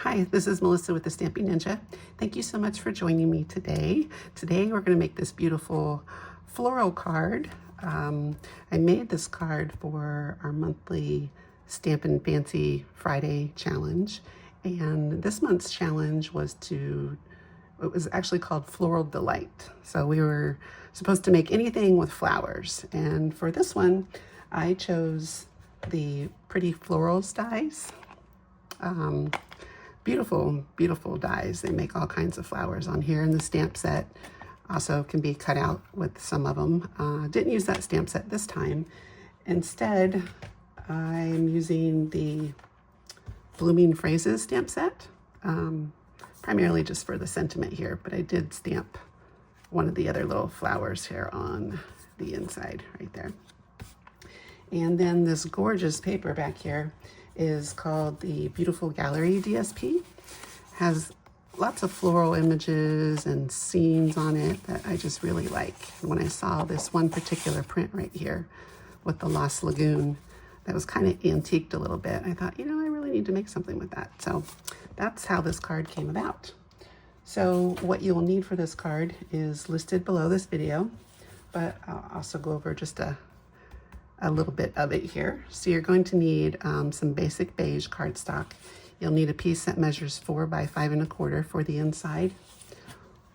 Hi, this is Melissa with the Stamping Ninja. Thank you so much for joining me today. Today we're going to make this beautiful floral card. I made this card for our monthly Stampin' Fancy Friday challenge, and this month's challenge was it was actually called Floral Delight. So we were supposed to make anything with flowers, and for this one I chose the Pretty Florals dies. Beautiful dies. They make all kinds of flowers on here, and the stamp set also can be cut out with some of them. Didn't use that stamp set this time. Instead, I'm using the Blooming Phrases stamp set, primarily just for the sentiment here, but I did stamp one of the other little flowers here on the inside right there. And then this gorgeous paper back here is called the Beautiful Gallery DSP. Has lots of floral images and scenes on it that I just really like. And when I saw this one particular print right here with the Lost Lagoon that was kind of antiqued a little bit, I thought, you know, I really need to make something with that. So that's how this card came about. So what you'll need for this card is listed below this video, but I'll also go over just a little bit of it here. So you're going to need some basic beige cardstock. You'll need a piece that measures 4 by 5 1/4 for the inside,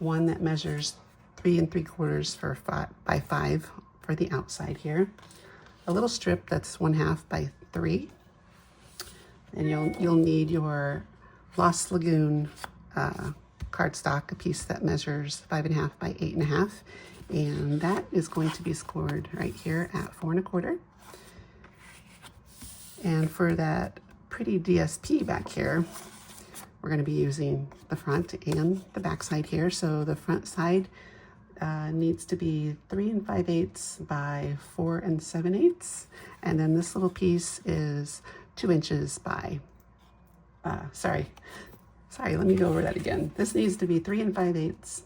one that measures 3 3/4 for 5 by 5 for the outside here, a little strip that's 1/2 by 3, and you'll need your Lost Lagoon cardstock, a piece that measures 5 1/2 by 8 1/2. And that is going to be scored right here at 4 1/4. And for that pretty DSP back here, we're going to be using the front and the back side here. So the front side needs to be 3 5/8 by 4 7/8. And then this little piece is 2 inches by, sorry, let me go over that again. This needs to be 3 5/8.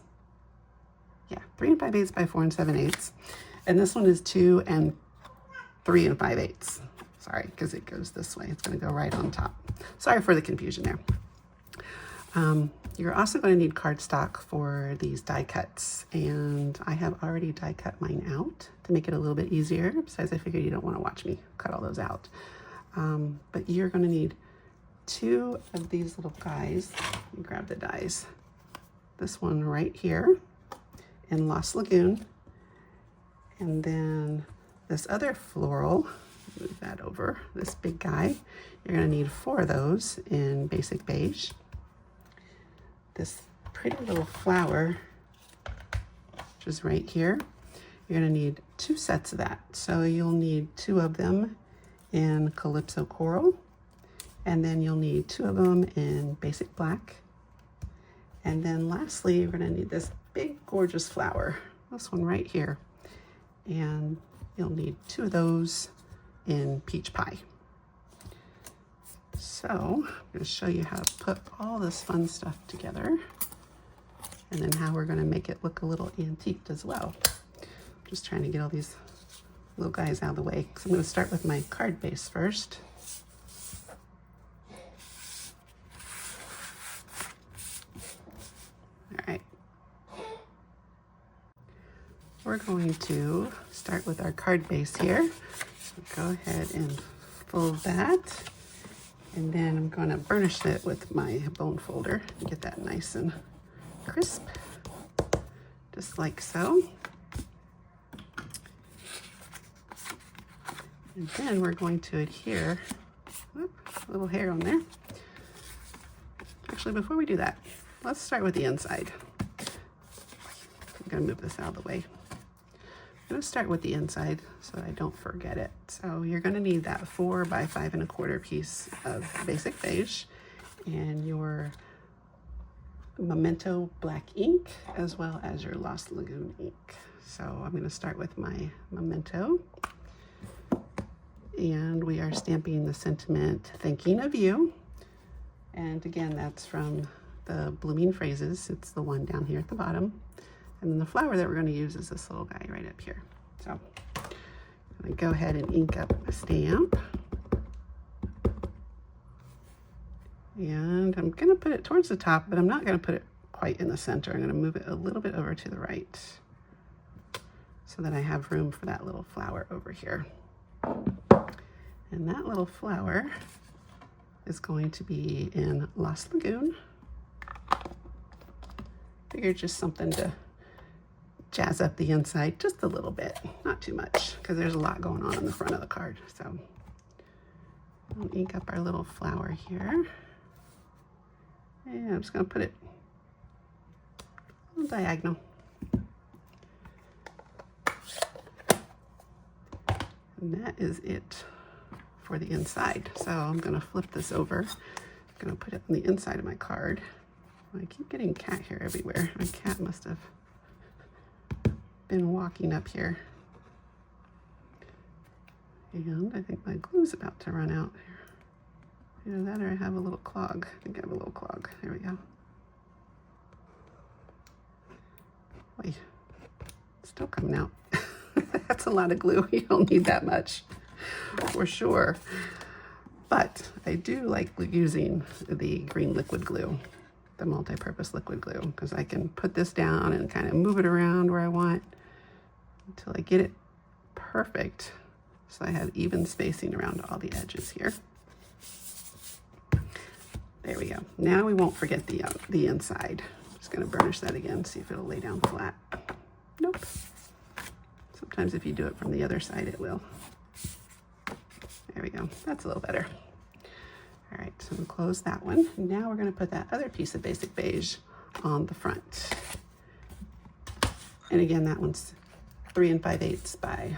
Yeah, 3 5/8 by 4 7/8. And this one is 2 and 3 5/8. Sorry, because it goes this way. It's going to go right on top. Sorry for the confusion there. You're also going to need cardstock for these die cuts. And I have already die cut mine out to make it a little bit easier. Besides, I figured you don't want to watch me cut all those out. But you're going to need 2 of these little guys. Let me grab the dies. This one right here in Lost Lagoon, and then this other floral, move that over, this big guy, you're going to need 4 of those in basic beige. This pretty little flower, which is right here, you're going to need 2 sets of that. So you'll need 2 of them in Calypso Coral, and then you'll need 2 of them in basic black. And then lastly, you're going to need this big gorgeous flower, this one right here, and you'll need 2 of those in peach pie. So I'm going to show you how to put all this fun stuff together, and then how we're going to make it look a little antiqued as well. I'm just trying to get all these little guys out of the way, because I'm going to start with my card base first. We're going to start with our card base here. So go ahead and fold that. And then I'm going to burnish it with my bone folder to get that nice and crisp, just like so. And then we're going to adhere, whoop, a little hair on there. Actually, before we do that, let's start with the inside. I'm going to move this out of the way. I'm going to start with the inside so I don't forget it. So you're going to need that 4 by 5 1/4 piece of basic beige and your Memento Black ink, as well as your Lost Lagoon ink. So I'm going to start with my Memento, and we are stamping the sentiment "Thinking of You." And again, that's from the Blooming Phrases. It's the one down here at the bottom. And then the flower that we're going to use is this little guy right up here. So I'm going to go ahead and ink up a stamp. And I'm gonna put it towards the top, but I'm not gonna put it quite in the center. I'm gonna move it a little bit over to the right so that I have room for that little flower over here. And that little flower is going to be in Lost Lagoon. Figured just something to jazz up the inside just a little bit, not too much, because there's a lot going on the front of the card. So we'll ink up our little flower here. And I'm just gonna put it on diagonal. And that is it for the inside. So I'm gonna flip this over. I'm gonna put it on the inside of my card. I keep getting cat hair everywhere. My cat must have been walking up here. And I think my glue's about to run out here. Either that or I have a little clog. I think I have a little clog. There we go. Wait, it's still coming out. That's a lot of glue. You don't need that much for sure. But I do like using the green liquid glue, the multi-purpose liquid glue, because I can put this down and kind of move it around where I want until I get it perfect. So I have even spacing around all the edges here. There we go. Now we won't forget the inside. I'm just going to burnish that again, see if it'll lay down flat. Nope. Sometimes if you do it from the other side, it will. There we go. That's a little better. All right, so we'll close that one. Now we're going to put that other piece of basic beige on the front. And again, that one's 3 5/8 by,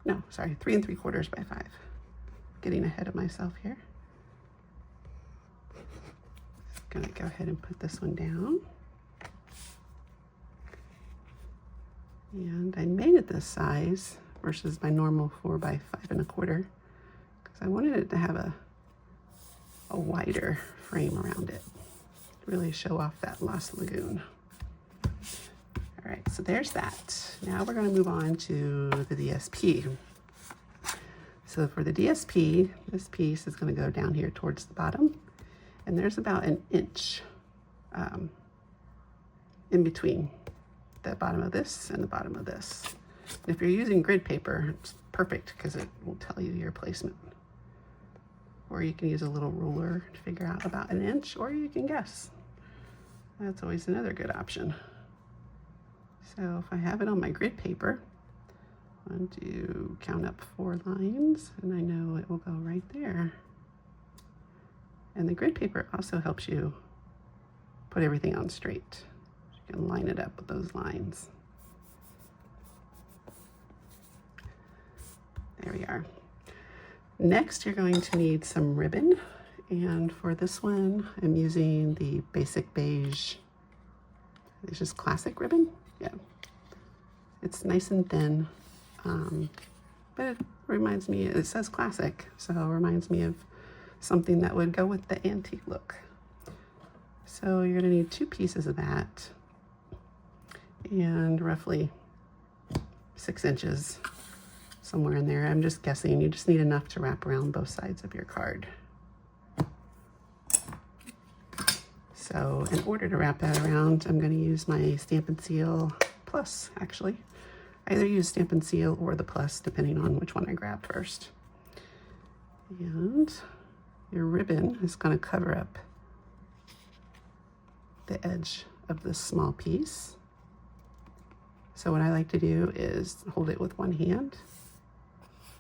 no, sorry, 3 3/4 by 5. Getting ahead of myself here. Gonna go ahead and put this one down. And I made it this size versus my normal 4 by 5 1/4 because I wanted it to have a wider frame around it. Really show off that Lost Lagoon. All right, so there's that. Now we're gonna move on to the DSP. So for the DSP, this piece is gonna go down here towards the bottom, and there's about an inch in between the bottom of this and the bottom of this. And if you're using grid paper, it's perfect because it will tell you your placement. Or you can use a little ruler to figure out about an inch, or you can guess. That's always another good option. So if I have it on my grid paper, I want to count up 4 lines, and I know it will go right there. And the grid paper also helps you put everything on straight. You can line it up with those lines. There we are. Next, you're going to need some ribbon. And for this one, I'm using the basic beige. It's just classic ribbon. Yeah. It's nice and thin, but it reminds me, it says classic, so it reminds me of something that would go with the antique look. So you're gonna need 2 pieces of that and roughly 6 inches, somewhere in there. I'm just guessing. You just need enough to wrap around both sides of your card. So in order to wrap that around, I'm gonna use my Stampin SEAL Plus, actually. I either use Stampin SEAL or the Plus, depending on which one I grab first. And your ribbon is going to cover up the edge of this small piece. So what I like to do is hold it with one hand,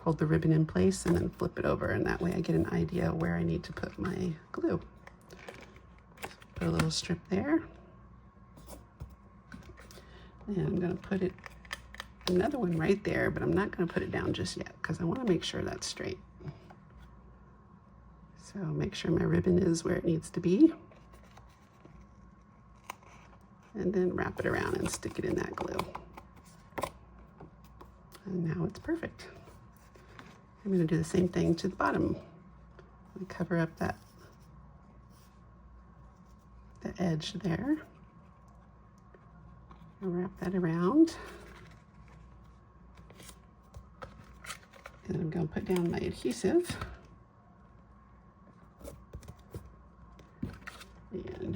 hold the ribbon in place, and then flip it over, and that way I get an idea where I need to put my glue. Put a little strip there. And I'm going to put it, another one right there, but I'm not going to put it down just yet because I want to make sure that's straight. So make sure my ribbon is where it needs to be. And then wrap it around and stick it in that glue. And now it's perfect. I'm going to do the same thing to the bottom. Cover up the edge there. I'll wrap that around. And I'm going to put down my adhesive.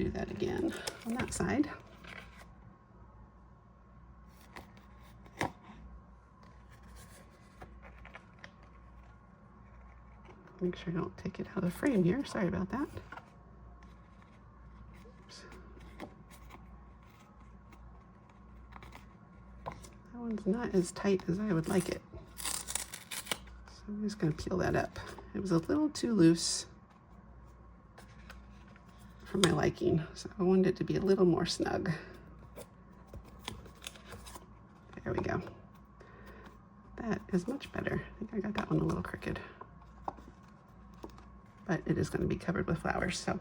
do that again on that side. Make sure I don't take it out of the frame here. Sorry about that. Oops. That one's not as tight as I would like it. So I'm just going to peel that up. It was a little too loose for my liking, so I wanted it to be a little more snug. There we go. That is much better. I think I got that one a little crooked. But it is going to be covered with flowers, so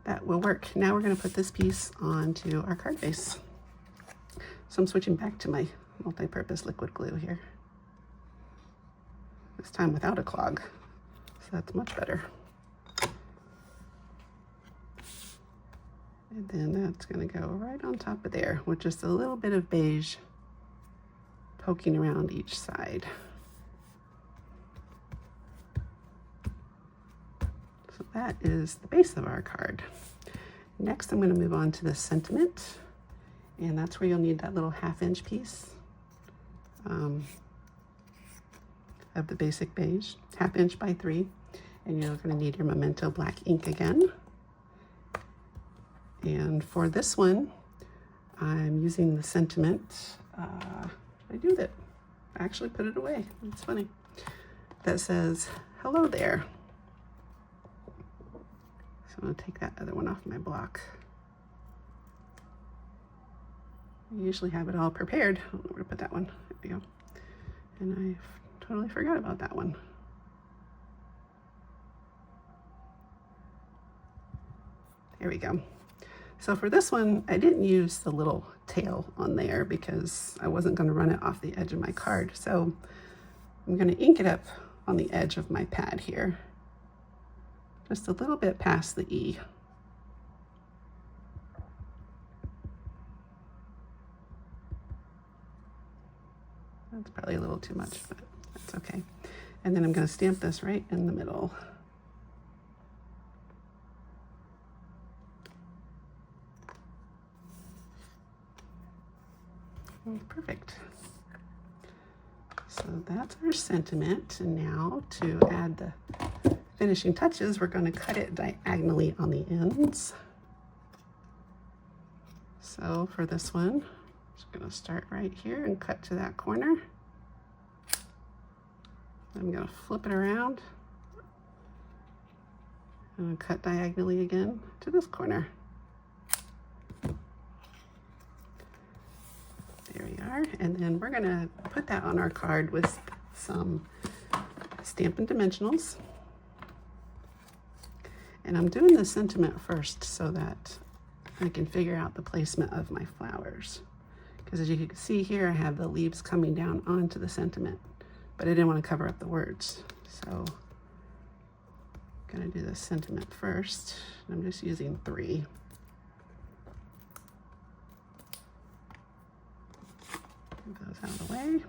that will work. Now we're going to put this piece onto our card base. So I'm switching back to my multi-purpose liquid glue here. This time without a clog, so that's much better. And then that's going to go right on top of there with just a little bit of beige poking around each side. So that is the base of our card. Next, I'm going to move on to the sentiment, and that's where you'll need that little 1/2" piece of the basic beige, 1/2" by 3, and you're going to need your Memento Black ink again. And for this one, I'm using the sentiment. I do that. I actually put it away. It's funny. That says, "Hello there." I'm going to take that other one off my block. I usually have it all prepared. I don't know where to put that one. There we go. And I totally forgot about that one. There we go. So for this one, I didn't use the little tail on there because I wasn't going to run it off the edge of my card. So I'm going to ink it up on the edge of my pad here. Just a little bit past the E. That's probably a little too much, but that's okay. And then I'm going to stamp this right in the middle. Perfect. So that's our sentiment. And now to add the finishing touches, we're going to cut it diagonally on the ends. So for this one, I'm just going to start right here and cut to that corner. I'm going to flip it around and cut diagonally again to this corner. There we are. And then we're going to put that on our card with some Stampin Dimensionals. And I'm doing the sentiment first so that I can figure out the placement of my flowers. Because as you can see here, I have the leaves coming down onto the sentiment, but I didn't want to cover up the words. So I'm going to do the sentiment first. I'm just using 3. Move those out of the way.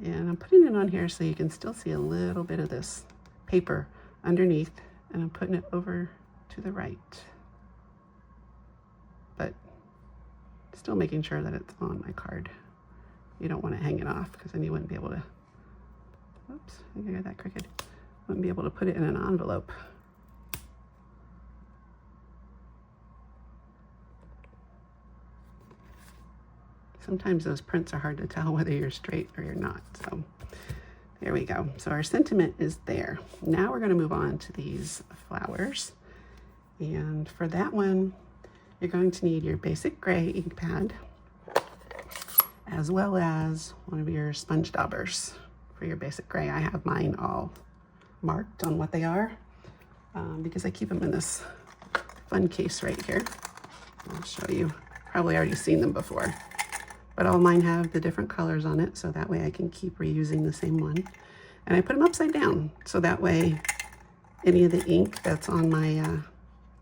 And I'm putting it on here so you can still see a little bit of this paper underneath, and I'm putting it over to the right, but still making sure that it's on my card. You don't want to hang it off because then you wouldn't be able to, oops, I think I got that crooked. Wouldn't be able to put it in an envelope. Sometimes those prints are hard to tell whether you're straight or you're not, so. There we go. So our sentiment is there. Now we're going to move on to these flowers. And for that one, you're going to need your basic gray ink pad, as well as one of your sponge daubers for your basic gray. I have mine all marked on what they are because I keep them in this fun case right here. I'll show you. Probably already seen them before. But all mine have the different colors on it, so that way I can keep reusing the same one. And I put them upside down, so that way any of the ink that's on my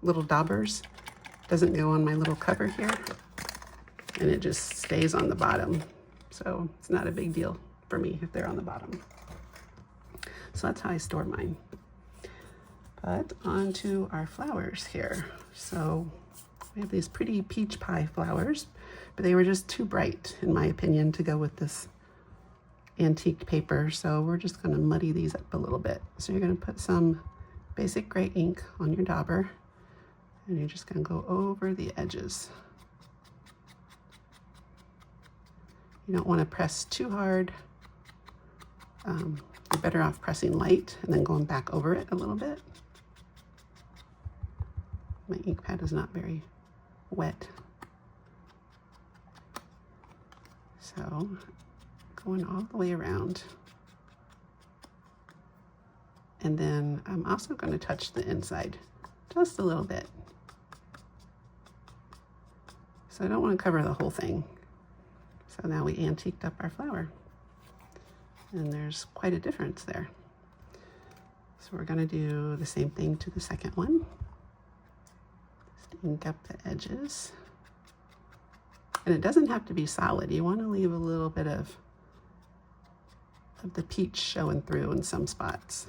little daubers doesn't go on my little cover here, and it just stays on the bottom. So it's not a big deal for me if they're on the bottom. So that's how I store mine. But onto our flowers here. So we have these pretty peach pie flowers, but they were just too bright, in my opinion, to go with this antique paper. So we're just gonna muddy these up a little bit. So you're gonna put some basic gray ink on your dauber, and you're just gonna go over the edges. You don't wanna press too hard. You're better off pressing light and then going back over it a little bit. My ink pad is not very wet. So going all the way around. And then I'm also going to touch the inside just a little bit. So I don't want to cover the whole thing. So now we antiqued up our flower. And there's quite a difference there. So we're going to do the same thing to the second one. Just ink up the edges. And it doesn't have to be solid. You want to leave a little bit of the peach showing through in some spots.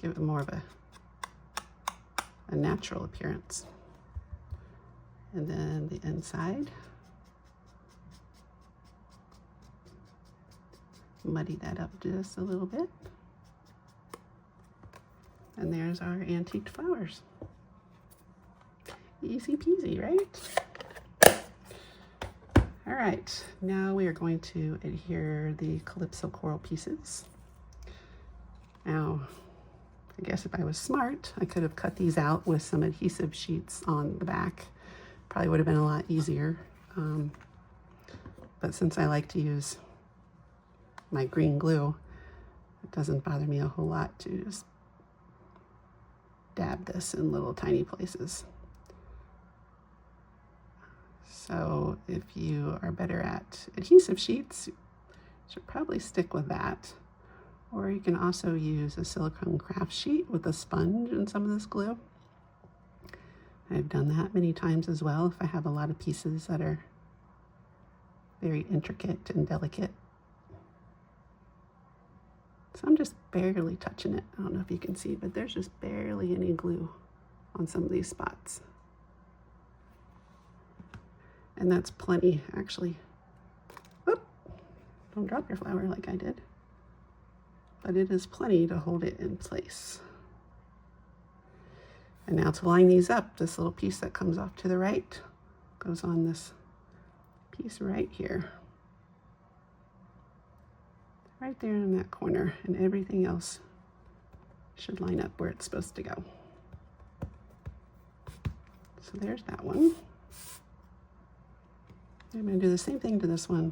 Give it more of a natural appearance. And then the inside. Muddy that up just a little bit. And there's our antiqued flowers. Easy peasy, right? All right, now we are going to adhere the Calypso coral pieces. Now, I guess if I was smart, I could have cut these out with some adhesive sheets on the back. Probably would have been a lot easier. But since I like to use my green glue, it doesn't bother me a whole lot to just dab this in little tiny places. So if you are better at adhesive sheets, you should probably stick with that. Or you can also use a silicone craft sheet with a sponge and some of this glue. I've done that many times as well if I have a lot of pieces that are very intricate and delicate. So I'm just barely touching it. I don't know if you can see, but there's just barely any glue on some of these spots. And that's plenty, actually. Oop, don't drop your flower like I did. But it is plenty to hold it in place. And now to line these up, this little piece that comes off to the right goes on this piece right here. Right there in that corner, and everything else should line up where it's supposed to go. So there's that one. I'm going to do the same thing to this one.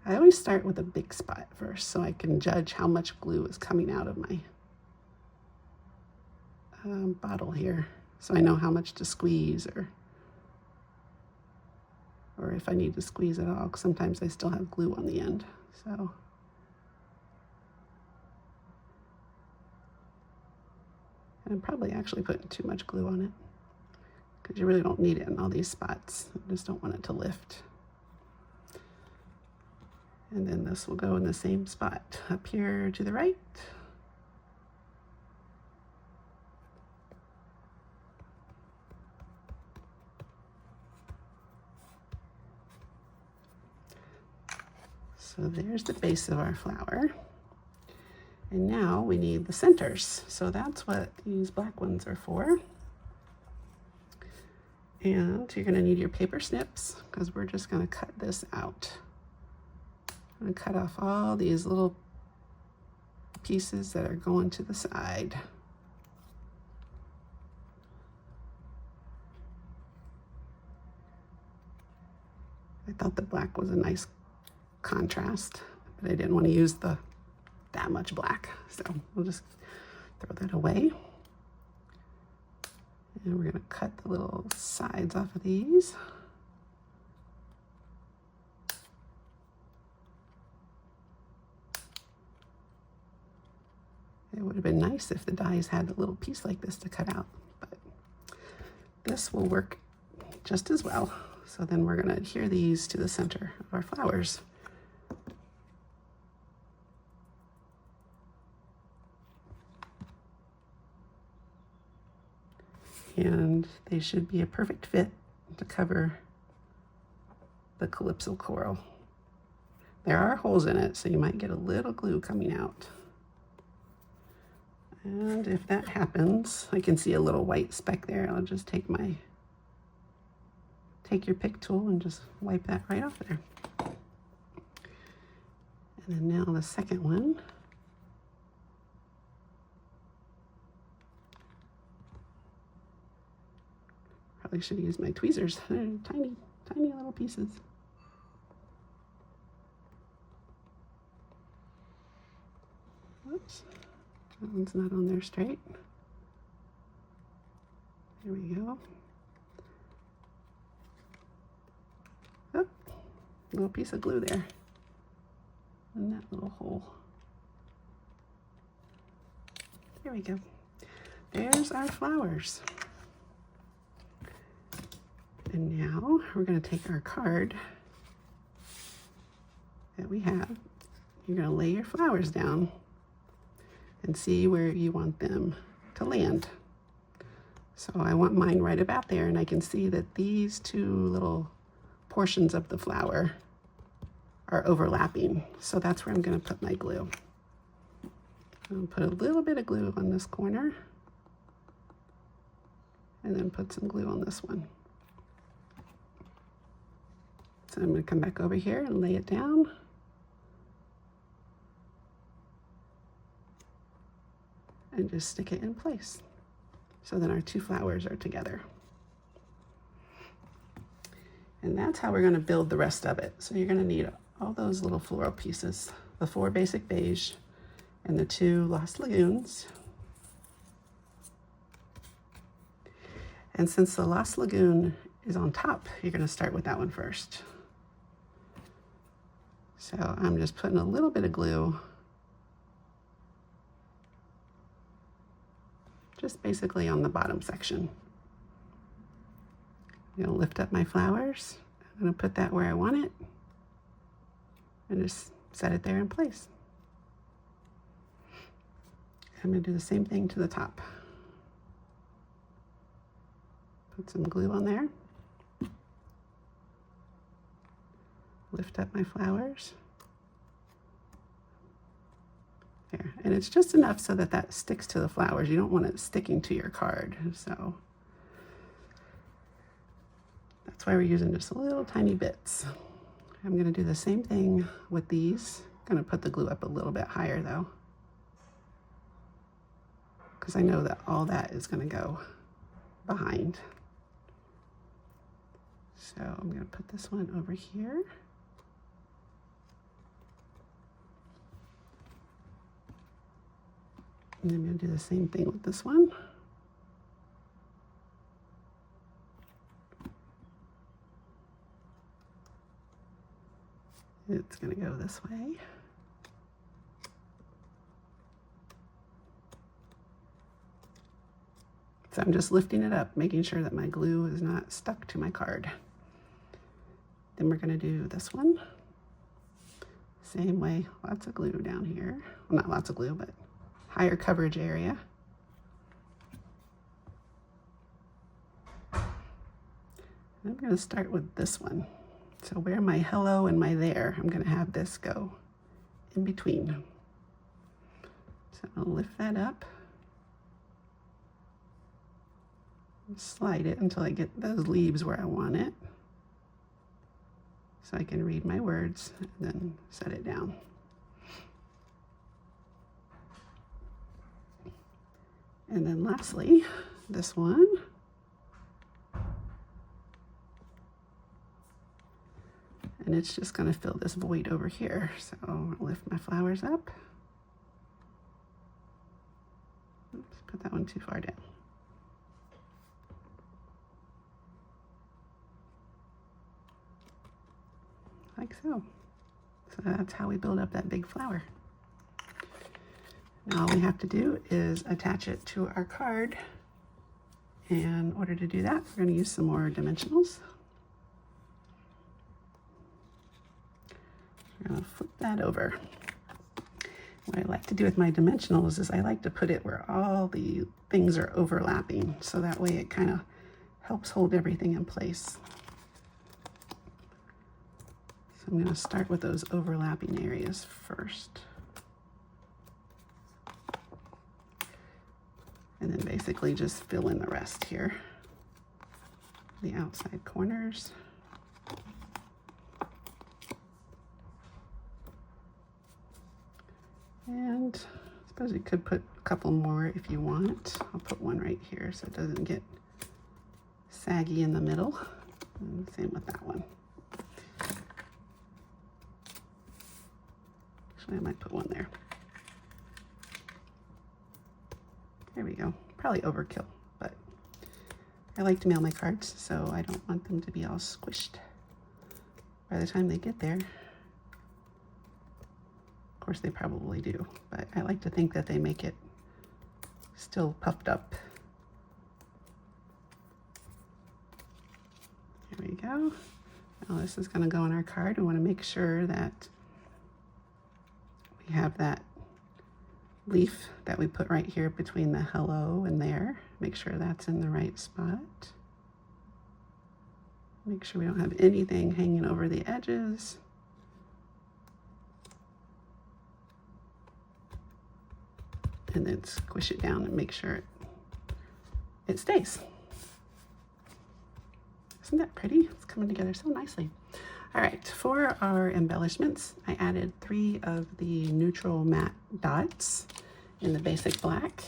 I always start with a big spot first so I can judge how much glue is coming out of my bottle here. So I know how much to squeeze or if I need to squeeze it all, because sometimes I still have glue on the end. So and I'm probably actually putting too much glue on it because you really don't need it in all these spots. I just don't want it to lift. And then this will go in the same spot up here to the right. So there's the base of our flower. And now we need the centers. So that's what these black ones are for. And you're gonna need your paper snips because we're just gonna cut this out. I'm gonna cut off all these little pieces that are going to the side. I thought the black was a nice contrast, but I didn't want to use that much black, so we'll just throw that away. And we're going to cut the little sides off of these. It would have been nice if the dies had a little piece like this to cut out, but this will work just as well. So then we're going to adhere these to the center of our flowers. and they should be a perfect fit to cover the Calypso coral. There are holes in it, so you might get a little glue coming out. And if that happens, I can see a little white speck there. I'll just take your pick tool and just wipe that right off there. And then now the second one. Probably should use my tweezers. They're tiny, tiny little pieces. Whoops, that one's not on there straight. There we go. Oh, little piece of glue there in that little hole. There we go. There's our flowers. And now we're going to take our card that we have. You're going to lay your flowers down and see where you want them to land. So I want mine right about there, and I can see that these two little portions of the flower are overlapping. So that's where I'm going to put my glue. I'll put a little bit of glue on this corner and then put some glue on this one. So I'm going to come back over here and lay it down. And just stick it in place. So then our two flowers are together. And that's how we're going to build the rest of it. So you're going to need all those little floral pieces, the 4 basic beige and the 2 Lost Lagoons. And since the Lost Lagoon is on top, you're going to start with that one first. So I'm just putting a little bit of glue, just basically on the bottom section. I'm going to lift up my flowers. I'm going to put that where I want it and just set it there in place. I'm going to do the same thing to the top. Put some glue on there. Lift up my flowers. There. And it's just enough so that that sticks to the flowers. You don't want it sticking to your card. So that's why we're using just little tiny bits. I'm going to do the same thing with these. I'm going to put the glue up a little bit higher though, because I know that all that is going to go behind. So I'm going to put this one over here. And I'm going to do the same thing with this one. It's going to go this way. So I'm just lifting it up, making sure that my glue is not stuck to my card. Then we're going to do this one. Same way, lots of glue down here. Well, not lots of glue, but higher coverage area. I'm going to start with this one. So where my hello and my there, I'm going to have this go in between. So I'll lift that up. Slide it until I get those leaves where I want it. So I can read my words and then set it down. And then lastly, this one. And it's just going to fill this void over here. So I'll lift my flowers up. Oops, put that one too far down. Like so. So that's how we build up that big flower. Now all we have to do is attach it to our card. And in order to do that, we're going to use some more dimensionals. We're going to flip that over. What I like to do with my dimensionals is I like to put it where all the things are overlapping, so that way it kind of helps hold everything in place. So I'm going to start with those overlapping areas first. And then basically just fill in the rest here. The outside corners. And I suppose you could put a couple more if you want. I'll put one right here so it doesn't get saggy in the middle. And same with that one. Actually, I might put one there. There we go. Probably overkill, but I like to mail my cards, so I don't want them to be all squished by the time they get there. Of course, they probably do, but I like to think that they make it still puffed up. There we go. Now this is going to go on our card. We want to make sure that we have that leaf that we put right here between the hello and there. Make sure that's in the right spot. Make sure we don't have anything hanging over the edges. And then squish it down and make sure it stays. Isn't that pretty? It's coming together so nicely. All right, for our embellishments, I added 3 of the neutral matte dots in the basic black.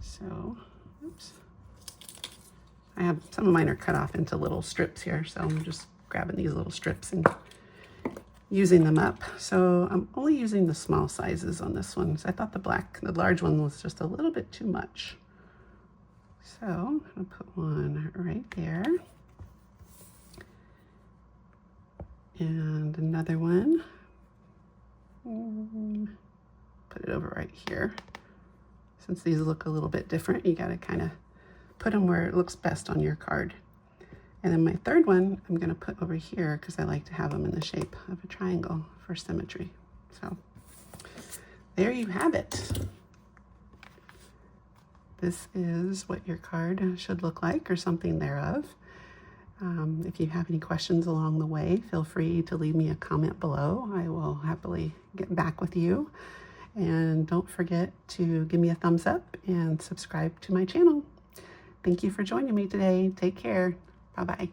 So, oops. I have, some of mine are cut off into little strips here, so I'm just grabbing these little strips and using them up. So I'm only using the small sizes on this one. So I thought the large one was just a little bit too much. So I'm gonna put one right there. And another one. Put it over right here. Since these look a little bit different, you gotta kind of put them where it looks best on your card. And then my third one, I'm gonna put over here because I like to have them in the shape of a triangle for symmetry. So there you have it. This is what your card should look like, or something thereof. If you have any questions along the way, feel free to leave me a comment below. I will happily get back with you. And don't forget to give me a thumbs up and subscribe to my channel. Thank you for joining me today. Take care. Bye-bye.